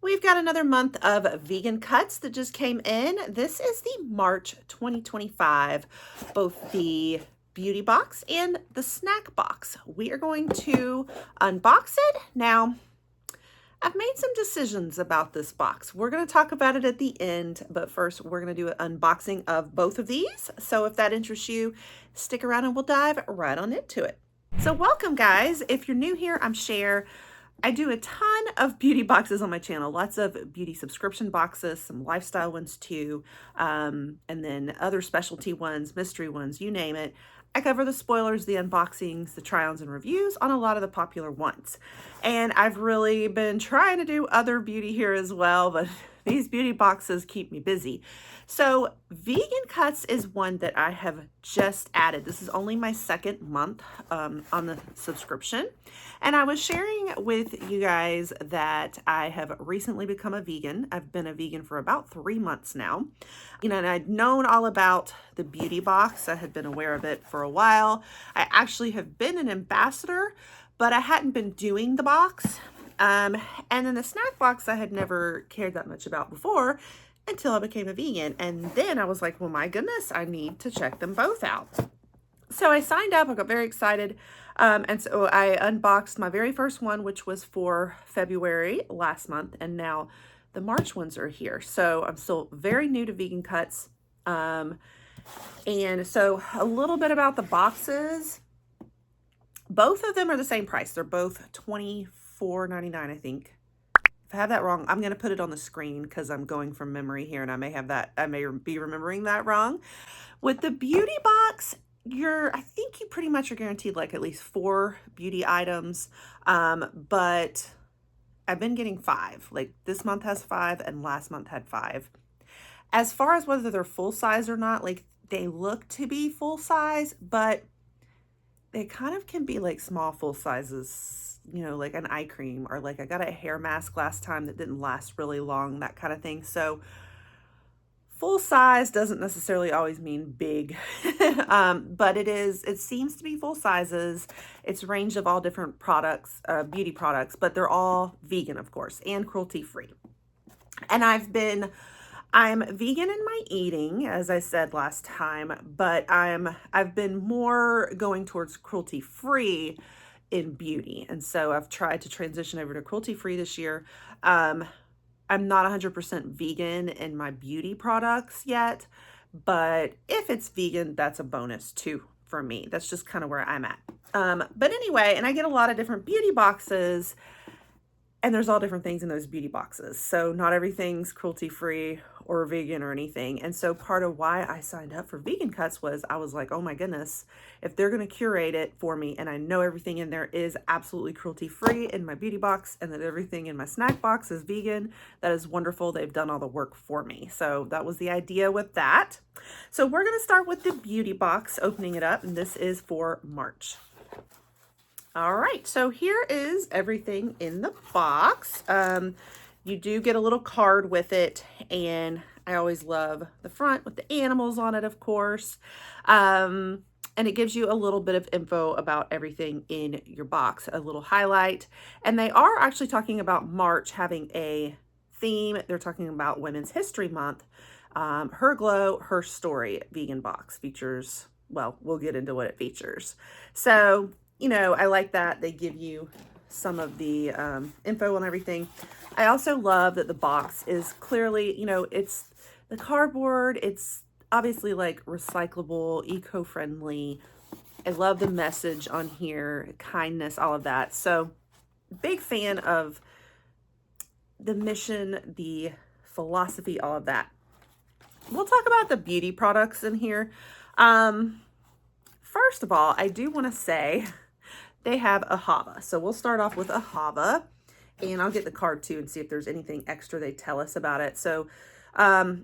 We've got another month of vegan cuts that just came in. This is the March 2025, both the beauty box and the snack box. We are going to unbox it. Now, I've made some decisions about this box. We're going to talk about it at the end, but first we're going to do an unboxing of both of these. So if that interests you, stick around and we'll dive right on into it. So welcome, guys. If you're new here, I'm Cher. I do a ton of beauty boxes on my channel, lots of beauty subscription boxes, some lifestyle ones too, and then other specialty ones, mystery ones, you name it. I cover the spoilers, the unboxings, the try-ons and reviews on a lot of the popular ones. And I've really been trying to do other beauty here as well, but these beauty boxes keep me busy. So Vegancuts is one that I have just added. This is only my second month on the subscription. And I was sharing with you guys that I have recently become a vegan. I've been a vegan for about 3 months now. You know, and I'd known all about the beauty box. I had been aware of it for a while. I actually have been an ambassador, but I hadn't been doing the box. And then the snack box I had never cared that much about before until I became a vegan. And then I was like, well, my goodness, I need to check them both out. So I signed up, I got very excited. And so I unboxed my very first one, which was for February last month. And now the March ones are here. So I'm still very new to Vegancuts. And so a little bit about the boxes. Both of them are the same price. They're both $24.99, I think. If I have that wrong, I'm going to put it on the screen because I'm going from memory here and I may be remembering that wrong. With the beauty box, I think you pretty much are guaranteed like at least 4 beauty items. But I've been getting 5. Like this month has 5 and last month had 5. As far as whether they're full size or not, like they look to be full size, but they kind of can be like small full sizes, you know, like an eye cream or like I got a hair mask last time that didn't last really long, that kind of thing. So full size doesn't necessarily always mean big, but it seems to be full sizes. It's a range of all different products, beauty products, but they're all vegan, of course, and cruelty free. And I'm vegan in my eating, as I said last time, but I've been more going towards cruelty free in beauty. And so I've tried to transition over to cruelty free this year. I'm not 100% vegan in my beauty products yet, but if it's vegan, that's a bonus too for me. That's just kind of where I'm at. But anyway, and I get a lot of different beauty boxes and there's all different things in those beauty boxes. So not everything's cruelty free or vegan or anything. And so part of why I signed up for Vegancuts was I was like, oh my goodness, if they're going to curate it for me and I know everything in there is absolutely cruelty free in my beauty box and that everything in my snack box is vegan, that is wonderful. They've done all the work for me. So that was the idea with that. So we're going to start with the beauty box, opening it up, and this is for March. All right, so here is everything in the box. You do get a little card with it, and I always love the front with the animals on it, of course. And it gives you a little bit of info about everything in your box, a little highlight. And they are actually talking about March having a theme. They're talking about Women's History Month. Her Glow, Her Story vegan box features, well, we'll get into what it features. So, you know, I like that they give you some of the info on everything. I also love that the box is clearly, you know, it's the cardboard. It's obviously like recyclable, eco-friendly. I love the message on here, kindness, all of that. So big fan of the mission, the philosophy, all of that. We'll talk about the beauty products in here. First of all, I do want to say they have a Hava. So we'll start off with a Hava, and I'll get the card too and see if there's anything extra they tell us about it. So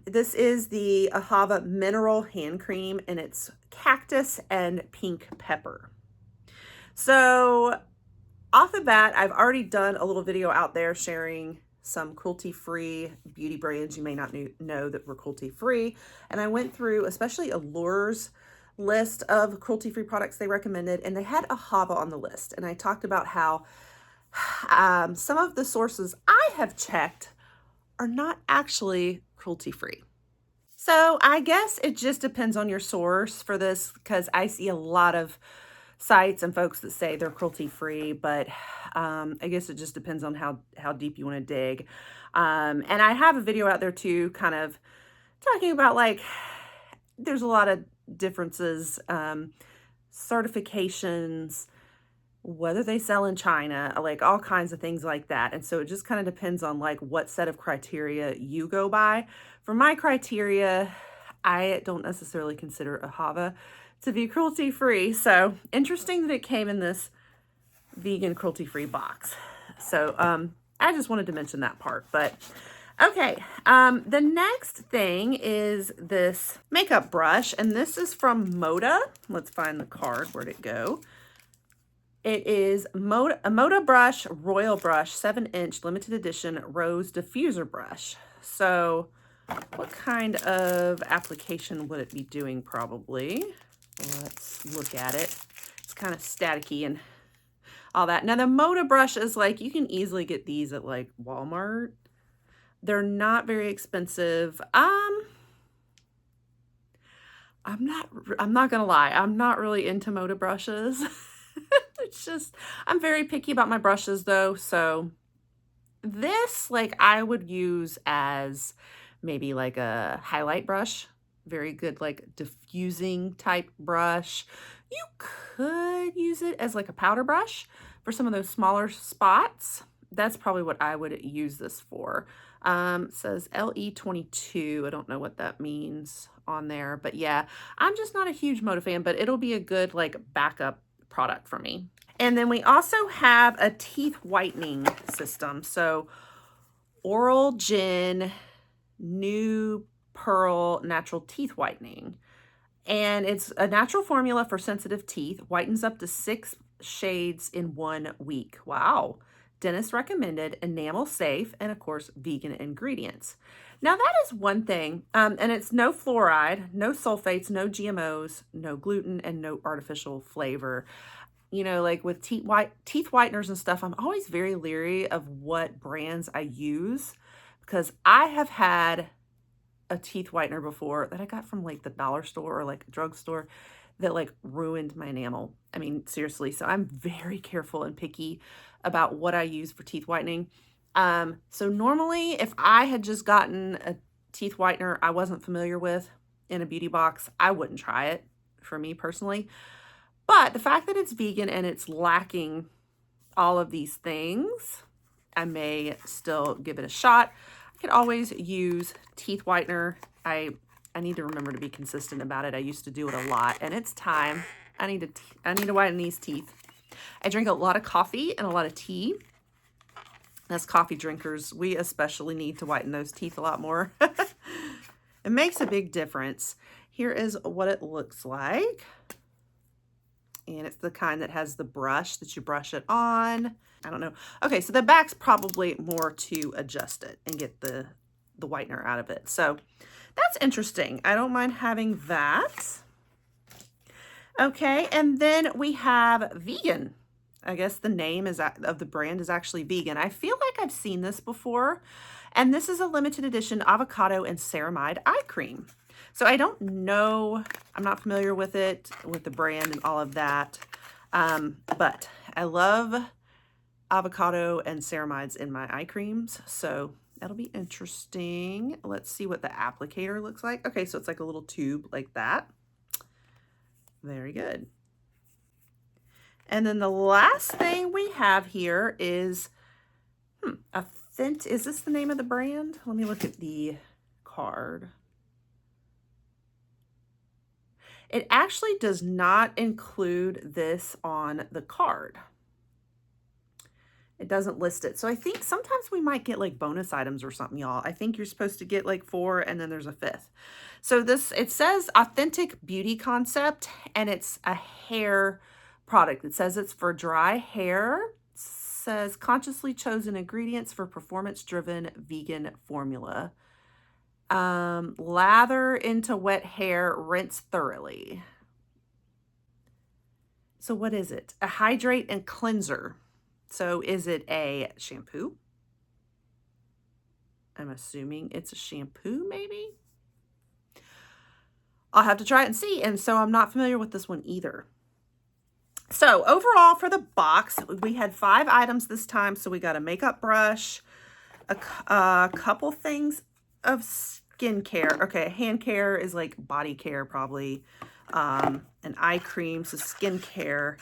this is the Ahava Mineral Hand Cream, and it's cactus and pink pepper. So off the bat, I've already done a little video out there sharing some cruelty-free beauty brands you may not know that were cruelty-free. And I went through, especially Allure's list of cruelty-free products they recommended, and they had Ahava on the list. And I talked about how some of the sources I have checked are not actually cruelty-free. So I guess it just depends on your source for this, because I see a lot of sites and folks that say they're cruelty-free, but I guess it just depends on how deep you want to dig. And I have a video out there too, kind of talking about like there's a lot of differences, certifications, whether they sell in China, like all kinds of things like that. And so it just kind of depends on like what set of criteria you go by. For my criteria, I don't necessarily consider ahava to be cruelty-free. So interesting that it came in this vegan cruelty-free box. So I just wanted to mention that part. But okay, the next thing is this makeup brush, and this is from Moda. Let's find the card. Where'd it go? It is a Moda brush, Royal Brush, 7-inch limited edition rose diffuser brush. So what kind of application would it be doing probably? Let's look at it. It's kind of staticky and all that. Now the Moda brush is like, you can easily get these at like Walmart. They're not very expensive. I'm not gonna lie, I'm not really into Moda brushes. It's just, I'm very picky about my brushes though. So this, like, I would use as maybe like a highlight brush. Very good, like diffusing type brush. You could use it as like a powder brush for some of those smaller spots. That's probably what I would use this for. It says LE22. I don't know what that means on there, but yeah, I'm just not a huge Moda fan, but it'll be a good like backup product for me. And then we also have a teeth whitening system. So Oral Gin New Pearl Natural Teeth Whitening. And it's a natural formula for sensitive teeth, whitens up to 6 shades in 1 week. Wow. Dentist recommended, enamel safe, and of course, vegan ingredients. Now that is one thing, and it's no fluoride, no sulfates, no GMOs, no gluten, and no artificial flavor. You know, like with teeth whiteners and stuff, I'm always very leery of what brands I use, because I have had a teeth whitener before that I got from like the dollar store or like a drugstore that like ruined my enamel. I mean, seriously. So I'm very careful and picky about what I use for teeth whitening. So normally if I had just gotten a teeth whitener I wasn't familiar with in a beauty box, I wouldn't try it for me personally. But the fact that it's vegan and it's lacking all of these things, I may still give it a shot. I could always use teeth whitener. I need to remember to be consistent about it. I used to do it a lot, and it's time. I need to whiten these teeth. I drink a lot of coffee and a lot of tea. As coffee drinkers, we especially need to whiten those teeth a lot more. It makes a big difference. Here is what it looks like. And it's the kind that has the brush that you brush it on. I don't know. Okay, so the back's probably more to adjust it and get the whitener out of it. So that's interesting. I don't mind having that. Okay, and then we have vegan. I guess the name of the brand is actually vegan. I feel like I've seen this before. And this is a limited edition avocado and ceramide eye cream. So I don't know, I'm not familiar with it, with the brand and all of that. But I love avocado and ceramides in my eye creams. So that'll be interesting. Let's see what the applicator looks like. Okay, so it's like a little tube like that. Very good. And then the last thing we have here is, is this the name of the brand? Let me look at the card. It actually does not include this on the card. It doesn't list it. So I think sometimes we might get like bonus items or something, y'all. I think you're supposed to get like 4 and then there's a 5th. So it says authentic beauty concept, and it's a hair product. It says it's for dry hair. It says consciously chosen ingredients for performance-driven vegan formula. Lather into wet hair, rinse thoroughly. So what is it? A hydrate and cleanser. So is it a shampoo? I'm assuming it's a shampoo, maybe? I'll have to try it and see. And so I'm not familiar with this one either. So overall for the box, we had 5 items this time. So we got a makeup brush, a couple things of skincare. Okay, hand care is like body care probably. An eye cream, so skincare.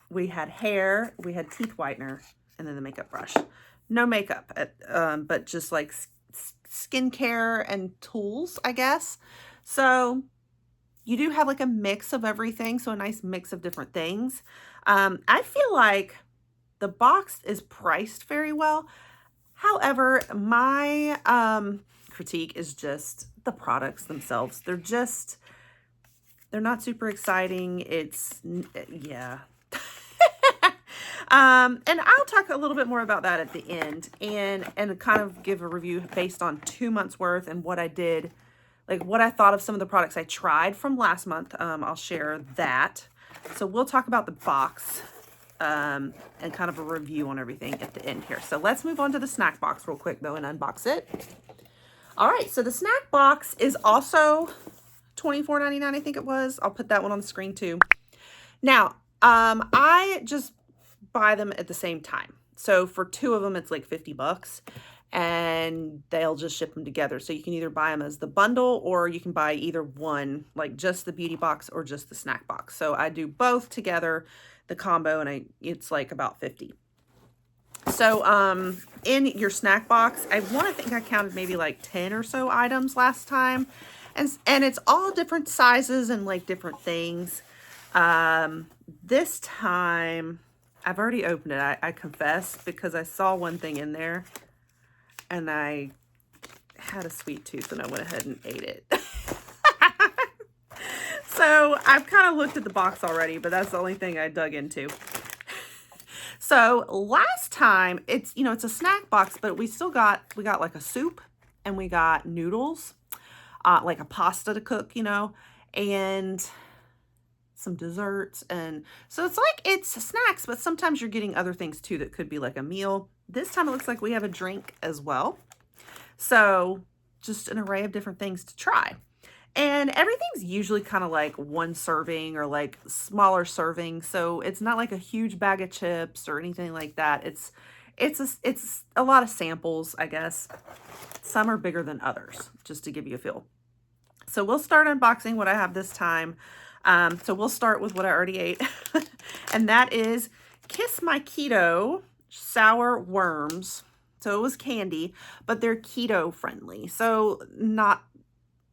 We had hair, we had teeth whitener, and then the makeup brush. No makeup, but just like skincare and tools, I guess. So you do have like a mix of everything, so a nice mix of different things. I feel like the box is priced very well. However, my critique is just the products themselves. They're not super exciting. Yeah. And I'll talk a little bit more about that at the end and kind of give a review based on 2 months worth and what I did, like what I thought of some of the products I tried from last month. I'll share that. So we'll talk about the box and kind of a review on everything at the end here. So let's move on to the snack box real quick though and unbox it. All right, so the snack box is also $24.99, I think it was. I'll put that one on the screen too. Now, I just buy them at the same time. So for 2 of them, it's like 50 bucks and they'll just ship them together. So you can either buy them as the bundle or you can buy either one, like just the beauty box or just the snack box. So I do both together, the combo, and it's like about 50. So in your snack box, I think I counted maybe like 10 or so items last time. And it's all different sizes and like different things. This time, I've already opened it, I confess, because I saw one thing in there and I had a sweet tooth and I went ahead and ate it. So I've kind of looked at the box already, but that's the only thing I dug into. So last time, it's a snack box, but we got like a soup and we got noodles, like a pasta to cook, and some desserts. And so it's snacks, but sometimes you're getting other things too that could be like a meal. This time it looks like we have a drink as well. So just an array of different things to try. And everything's usually kind of like 1 serving or like smaller serving. So it's not like a huge bag of chips or anything like that. It's a lot of samples, I guess. Some are bigger than others, just to give you a feel. So we'll start unboxing what I have this time. So we'll start with what I already ate. And that is Kiss My Keto sour worms. So it was candy, but they're keto friendly. So not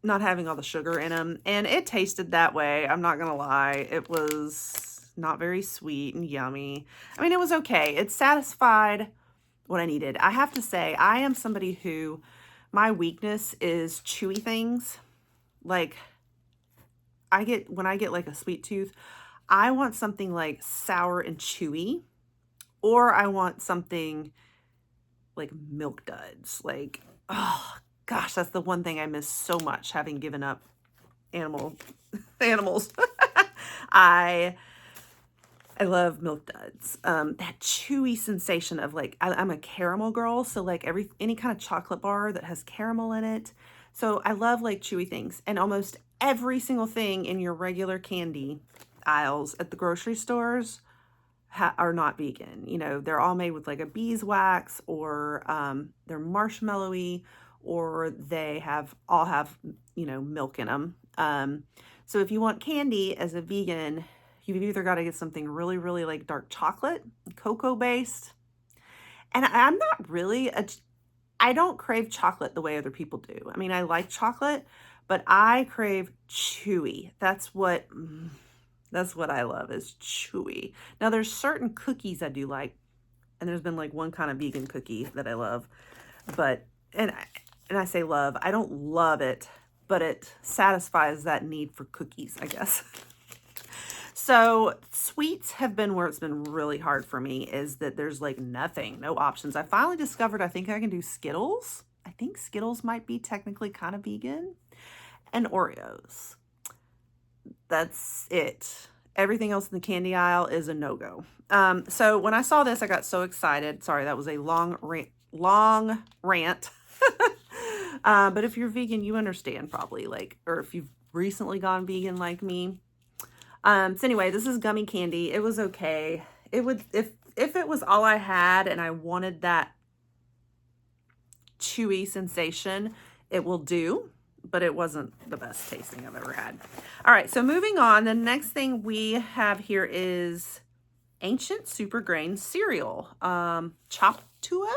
having all the sugar in them. And it tasted that way. I'm not going to lie. It was not very sweet and yummy. I mean, it was okay. It satisfied what I needed. I have to say, I am somebody who, my weakness is chewy things. Like, when I get like a sweet tooth, I want something like sour and chewy, or I want something like Milk Duds. Like, oh gosh, that's the one thing I miss so much, having given up animals. I love Milk Duds. That chewy sensation of like, I'm a caramel girl. So like any kind of chocolate bar that has caramel in it. So I love like chewy things, and almost every single thing in your regular candy aisles at the grocery stores are not vegan. They're all made with like a beeswax, or they're marshmallowy, or they all have milk in them. So if you want candy as a vegan, you've either got to get something really, really like dark chocolate, cocoa based. And I'm not really I don't crave chocolate the way other people do. I mean, I like chocolate, but I crave chewy. That's what I love, is chewy. Now there's certain cookies I do like, and there's been like one kind of vegan cookie that I love, but, and I say love, I don't love it, but it satisfies that need for cookies, I guess. So sweets have been where it's been really hard for me, is that there's like no options. I finally discovered I think I can do Skittles. I think Skittles might be technically kind of vegan, and Oreos. That's it. Everything else in the candy aisle is a no-go. So when I saw this, I got so excited. Sorry, that was a long rant. But if you're vegan, you understand probably, like, or if you've recently gone vegan like me. So anyway, this is gummy candy. It was okay. It would, if it was all I had and I wanted that chewy sensation, it will do, but it wasn't the best tasting I've ever had. All right, so moving on, the next thing we have here is Ancient Super Grain cereal. Choptua?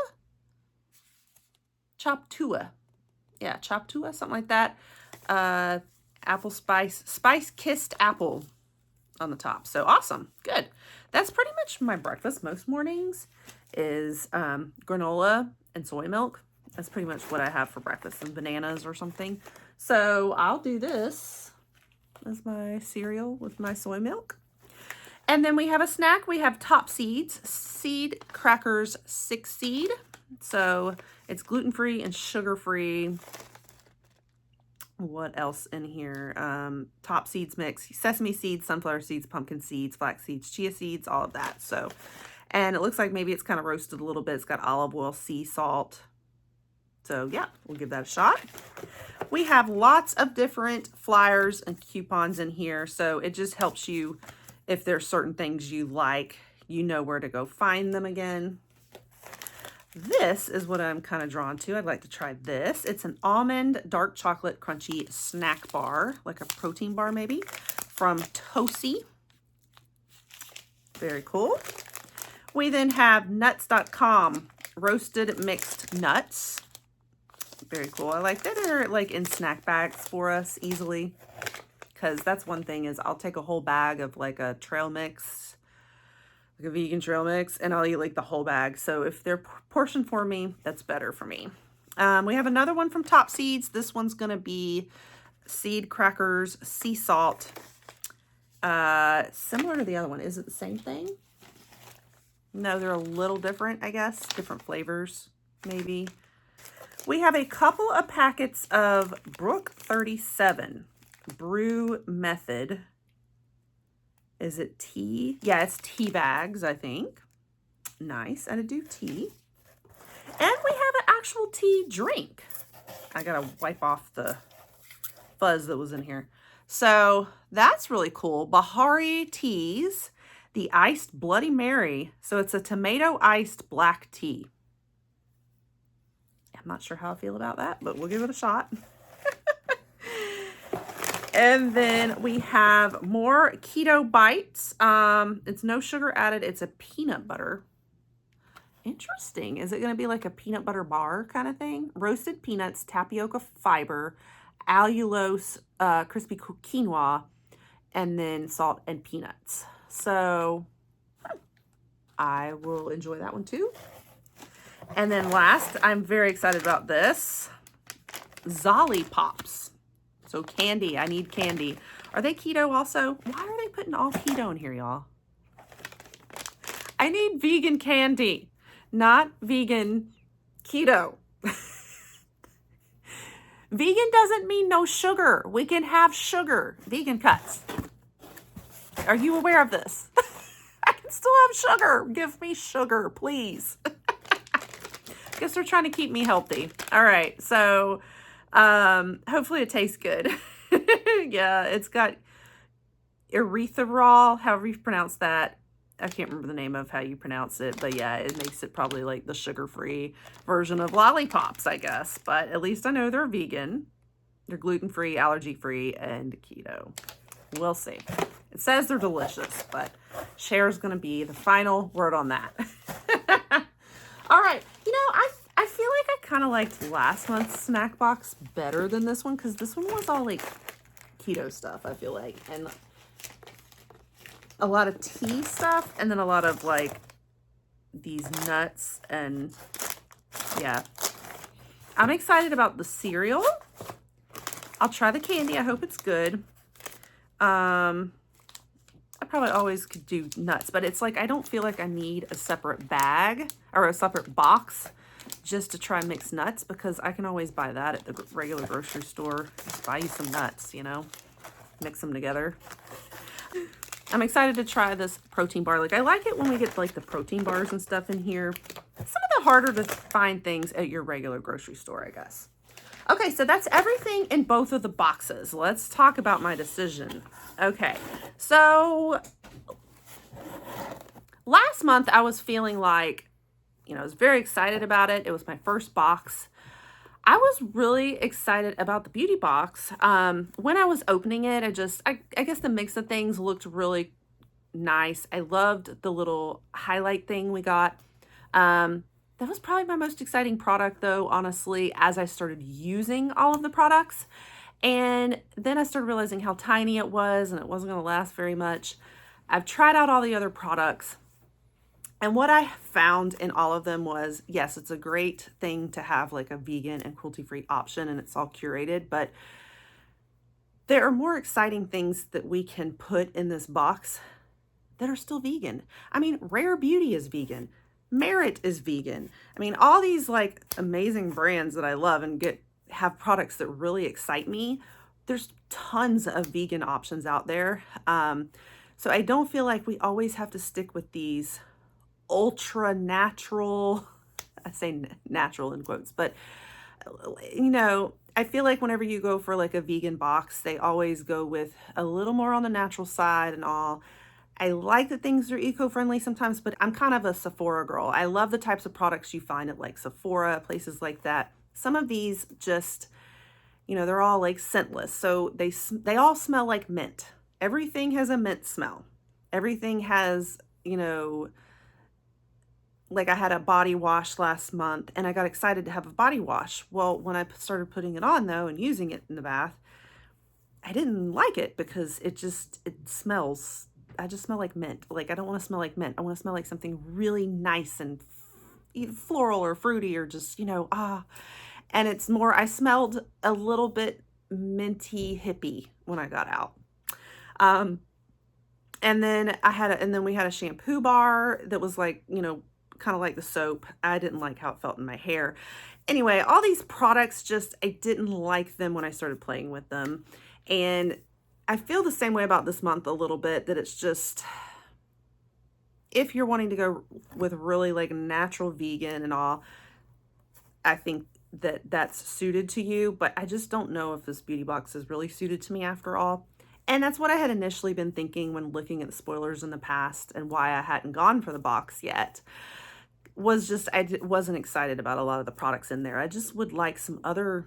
Yeah, Choptua, something like that. Apple spice kissed apple on the top. So awesome. Good. That's pretty much my breakfast most mornings is granola and soy milk. That's pretty much what I have for breakfast, and bananas or something. So I'll do this as my cereal with my soy milk. And then we have a snack. We have Top Seeds Seed Crackers 6 seed. So it's gluten-free and sugar-free. What else in here? Top Seeds mix, sesame seeds, sunflower seeds, pumpkin seeds, flax seeds, chia seeds, all of that. So, and it looks like maybe it's kind of roasted a little bit. It's got olive oil, sea salt. So yeah, we'll give that a shot. We have lots of different flyers and coupons in here. So it just helps you, if there's certain things you like, you know where to go find them again. This is what I'm kind of drawn to. I'd like to try this. It's an almond dark chocolate crunchy snack bar, like a protein bar maybe, from Tosi. Very cool. We then have nuts.com roasted mixed nuts. Very cool. I like that they're like in snack bags for us easily, because that's one thing is I'll take a whole bag of like a trail mix, like a vegan trail mix, and I'll eat like the whole bag. So if they're portioned for me, that's better for me. We have another one from Top Seeds. This one's going to be seed crackers, sea salt. Similar to the other one. Is it the same thing? No, they're a little different, I guess. Different flavors, maybe. We have a couple of packets of Brook 37 Brew Method. Is it tea? Yeah, it's tea bags, I think. Nice. And I do tea. And we have an actual tea drink. I gotta wipe off the fuzz that was in here. So that's really cool. Bahari Teas, the iced Bloody Mary. So it's a tomato iced black tea. I'm not sure how I feel about that, but we'll give it a shot. And then we have more keto bites. It's no sugar added. It's a peanut butter. Interesting. Is it going to be like a peanut butter bar kind of thing? Roasted peanuts, tapioca fiber, allulose, crispy quinoa, and then salt and peanuts. So I will enjoy that one too. And then last, I'm very excited about this. Zolly Pops. So candy, I need candy. Are they keto also? Why are they putting all keto in here, y'all? I need vegan candy, not vegan keto. Vegan doesn't mean no sugar. We can have sugar. Vegancuts. Are you aware of this? I can still have sugar. Give me sugar, please. Guess they're trying to keep me healthy. All right, so hopefully it tastes good. Yeah, it's got erythritol, however you pronounce that. I can't remember the name of how you pronounce it, but yeah, it makes it probably like the sugar-free version of lollipops, I guess. But at least I know they're vegan. They're gluten-free, allergy-free, and keto. We'll see. It says they're delicious, but Cher's going to be the final word on that. All right. You know, I feel like I kind of liked last month's snack box better than this one, because this one was all like keto stuff, I feel like. And a lot of tea stuff, and then a lot of like these nuts, and yeah. I'm excited about the cereal. I'll try the candy. I hope it's good. I probably always could do nuts, but it's like I don't feel like I need a separate bag or a separate box just to try mixed nuts, because I can always buy that at the regular grocery store. Just buy you some nuts, you know, mix them together. I'm excited to try this protein bar. Like, I like it when we get like the protein bars and stuff in here. some of the harder to find things at your regular grocery store, I guess. Okay, so that's everything in both of the boxes. Let's talk about my decision. Okay, so last month I was feeling like, I was very excited about it. It was my first box. I was really excited about the beauty box. When I was opening it, I guess the mix of things looked really nice. I loved the little highlight thing we got. That was probably my most exciting product though, honestly, as I started using all of the products. And then I started realizing how tiny it was and it wasn't going to last very much. I've tried out all the other products. And what I found in all of them was, yes, it's a great thing to have like a vegan and cruelty-free option and it's all curated, but there are more exciting things that we can put in this box that are still vegan. I mean, Rare Beauty is vegan. Merit is vegan. I mean, all these like amazing brands that I love and have products that really excite me. There's tons of vegan options out there. So I don't feel like we always have to stick with these ultra natural, I say natural in quotes, but I feel like whenever you go for like a vegan box, they always go with a little more on the natural side and all. I like that things are eco-friendly sometimes, but I'm kind of a Sephora girl. I love the types of products you find at like Sephora, places like that. Some of these just, they're all like scentless. So they all smell like mint. Everything has a mint smell. Everything has, like I had a body wash last month and I got excited to have a body wash. Well, when I started putting it on though and using it in the bath, I didn't like it because it smells, I just smell like mint. Like I don't want to smell like mint. I want to smell like something really nice and floral or fruity or just, and it's more, I smelled a little bit minty hippie when I got out. And then we had a shampoo bar that was like, kind of like the soap. I didn't like how it felt in my hair. Anyway, all these products I didn't like them when I started playing with them. And I feel the same way about this month a little bit, that it's just, if you're wanting to go with really like natural vegan and all, I think that that's suited to you, but I just don't know if this beauty box is really suited to me after all. And that's what I had initially been thinking when looking at the spoilers in the past and why I hadn't gone for the box yet. Was just, I wasn't excited about a lot of the products in there. I just would like some other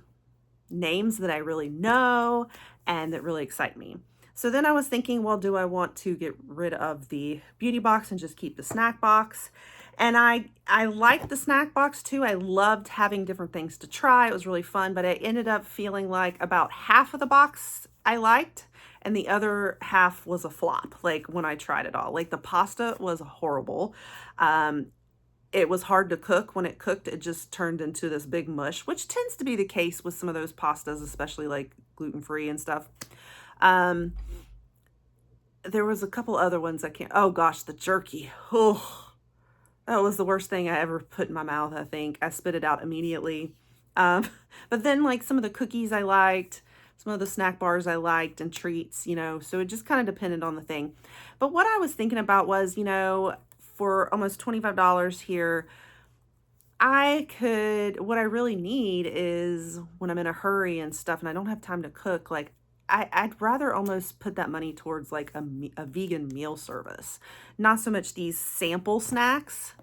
names that I really know and that really excite me. So then I was thinking, well, do I want to get rid of the beauty box and just keep the snack box? And I liked the snack box too. I loved having different things to try. It was really fun, but I ended up feeling like about half of the box I liked and the other half was a flop. Like when I tried it all, like the pasta was horrible. It was hard to cook. When it cooked, it just turned into this big mush, which tends to be the case with some of those pastas, especially like gluten-free and stuff. There was a couple other ones oh gosh, the jerky. Oh, that was the worst thing I ever put in my mouth, I think. I spit it out immediately. But then like some of the cookies I liked, some of the snack bars I liked and treats, so it just kind of depended on the thing. But what I was thinking about was, for almost $25 here, what I really need is when I'm in a hurry and stuff and I don't have time to cook, like I'd rather almost put that money towards like a vegan meal service, not so much these sample snacks,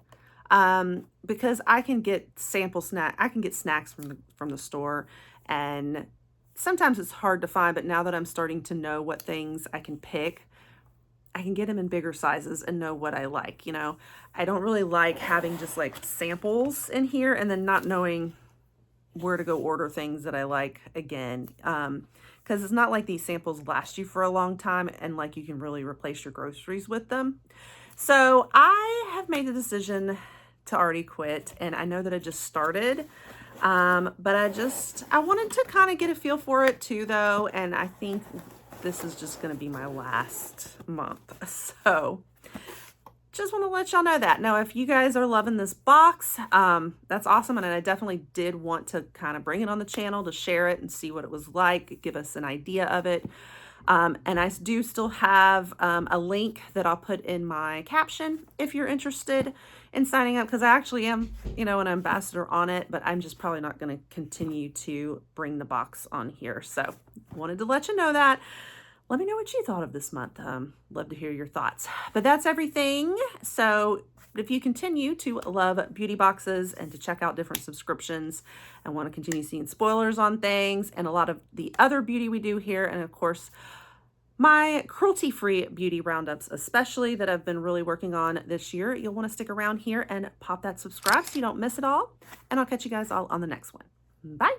because I can get snacks from the store, and sometimes it's hard to find, but now that I'm starting to know what things I can pick, I can get them in bigger sizes and know what I like. I don't really like having just like samples in here and then not knowing where to go order things that I like again. Because it's not like these samples last you for a long time and like you can really replace your groceries with them. So I have made the decision to already quit, and I know that I just started. But I wanted to kind of get a feel for it too though, and I think this is just going to be my last month. So just want to let y'all know that. Now, if you guys are loving this box, that's awesome. And I definitely did want to kind of bring it on the channel to share it and see what it was like, give us an idea of it. And I do still have a link that I'll put in my caption if you're interested in signing up, because I actually am, you know, an ambassador on it, but I'm just probably not going to continue to bring the box on here. So wanted to let you know that. Let me know what you thought of this month. Love to hear your thoughts. But that's everything. So if you continue to love beauty boxes and to check out different subscriptions and want to continue seeing spoilers on things and a lot of the other beauty we do here, and of course, my cruelty-free beauty roundups, especially, that I've been really working on this year, you'll want to stick around here and pop that subscribe so you don't miss it all. And I'll catch you guys all on the next one. Bye.